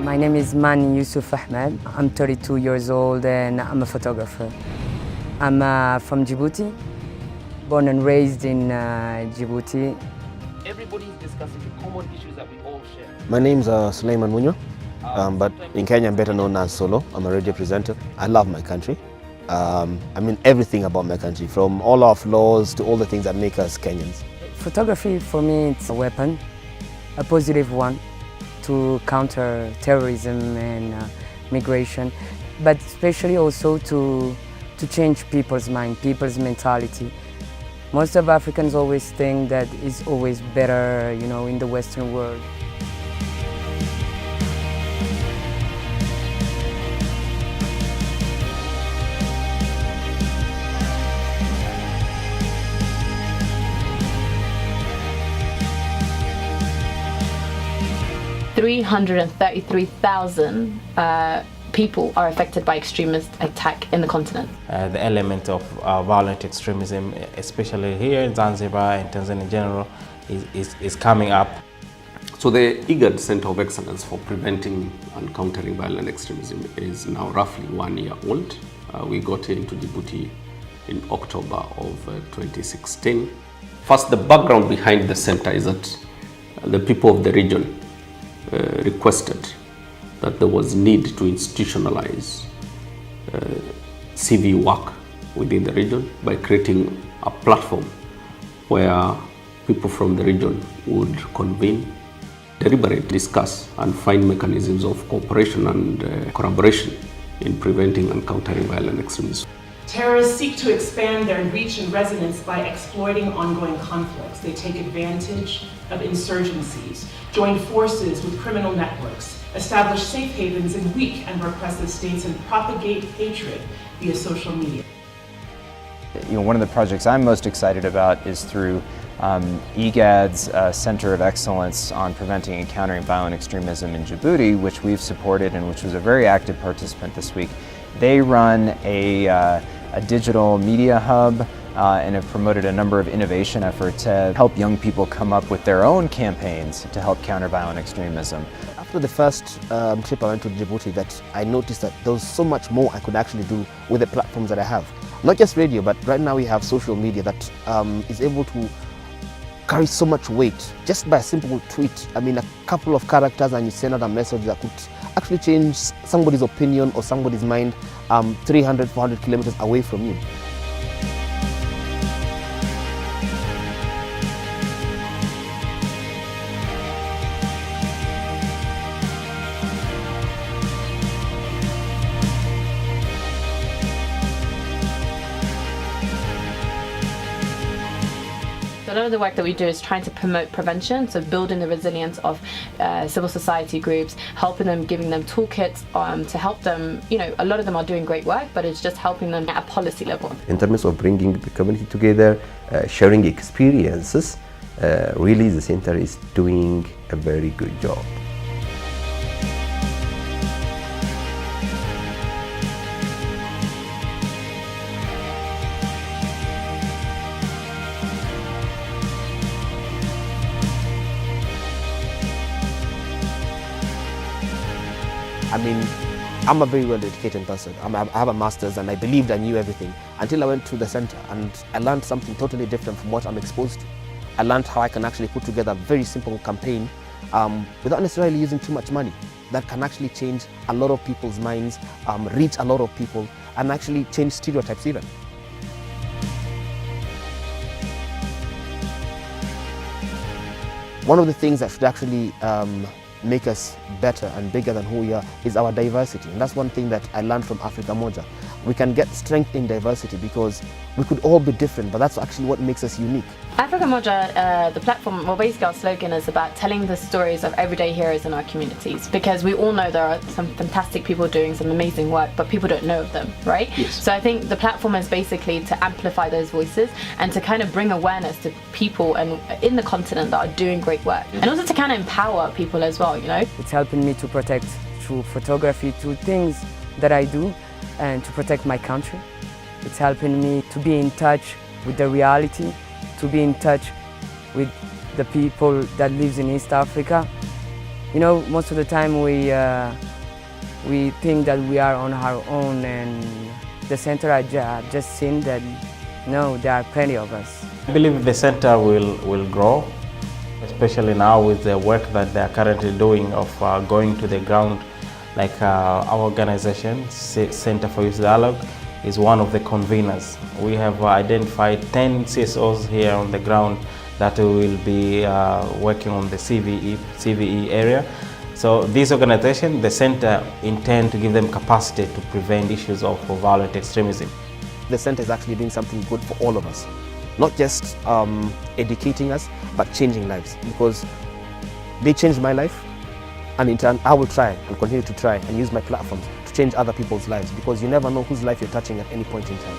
My name is Mani Yusuf Ahmed. I'm 32 years old and I'm a photographer. I'm from Djibouti, born and raised in Djibouti. Everybody is discussing the common issues that we all share. My name's Suleiman Munyo, but in Kenya I'm better known as Solo. I'm a radio presenter. I love my country. I mean everything about my country, from all our flaws to all the things that make us Kenyans. Photography for me, it's a weapon, a positive one, to counter terrorism and migration, but especially also to change people's mind, people's mentality. Most of Africans always think that it's always better, you know, in the Western world. $333,000 people are affected by extremist attack in the continent. The element of violent extremism, especially here in Zanzibar and Tanzania in general, is coming up. So the IGAD Center of Excellence for Preventing and Countering Violent Extremism is now roughly 1 year old. We got into Djibouti in October of 2016. First, the background behind the center is that the people of the region requested that there was need to institutionalize CV work within the region by creating a platform where people from the region would convene, deliberate, discuss, and find mechanisms of cooperation and collaboration in preventing and countering violent extremism. Terrorists seek to expand their reach and resonance by exploiting ongoing conflicts. They take advantage of insurgencies, join forces with criminal networks, establish safe havens in weak and repressive states, and propagate hatred via social media. You know, one of the projects I'm most excited about is through IGAD's Center of Excellence on Preventing and Countering Violent Extremism in Djibouti, which we've supported and which was a very active participant this week. They run a digital media hub and have promoted a number of innovation efforts to help young people come up with their own campaigns to help counter violent extremism. After the first trip I went to Djibouti, that I noticed that there was so much more I could actually do with the platforms that I have. Not just radio, but right now we have social media that is able to carry so much weight just by a simple tweet. I mean, a couple of characters and you send out a message that could actually change somebody's opinion or somebody's mind 300, 400 kilometers away from you. So a lot of the work that we do is trying to promote prevention, so building the resilience of civil society groups, helping them, giving them toolkits to help them. You know, a lot of them are doing great work, but it's just helping them at a policy level. In terms of bringing the community together, sharing experiences, really the center is doing a very good job. I mean, I'm a very well-educated person. I have a master's and I believed I knew everything until I went to the center and I learned something totally different from what I'm exposed to. I learned how I can actually put together a very simple campaign without necessarily using too much money that can actually change a lot of people's minds, reach a lot of people, and actually change stereotypes even. One of the things that should actually make us better and bigger than who we are is our diversity, and that's one thing that I learned from Africa Moja. We can get strength in diversity because we could all be different, but that's actually what makes us unique. Africa Moja, the platform, well, basically our slogan is about telling the stories of everyday heroes in our communities, because we all know there are some fantastic people doing some amazing work, but people don't know of them, right? Yes. So I think the platform is basically to amplify those voices and to kind of bring awareness to people and in the continent that are doing great work, and also to kind of empower people as well, you know? It's helping me to protect through photography, through things that I do, and to protect my country. It's helping me to be in touch with the reality, to be in touch with the people that lives in East Africa, You know, most of the time we think that we are on our own, and the center I've just seen that no, there are plenty of us. I believe the center will grow, especially now with the work that they are currently doing of going to the ground. Like our organization, Center for Youth Dialogue, is one of the conveners. We have identified 10 CSOs here on the ground that will be working on the CVE area. So this organization, the center, intend to give them capacity to prevent issues of violent extremism. The center is actually doing something good for all of us. Not just educating us, but changing lives, because they changed my life, and in turn I will try and continue to try and use my platforms to change other people's lives, because you never know whose life you're touching at any point in time.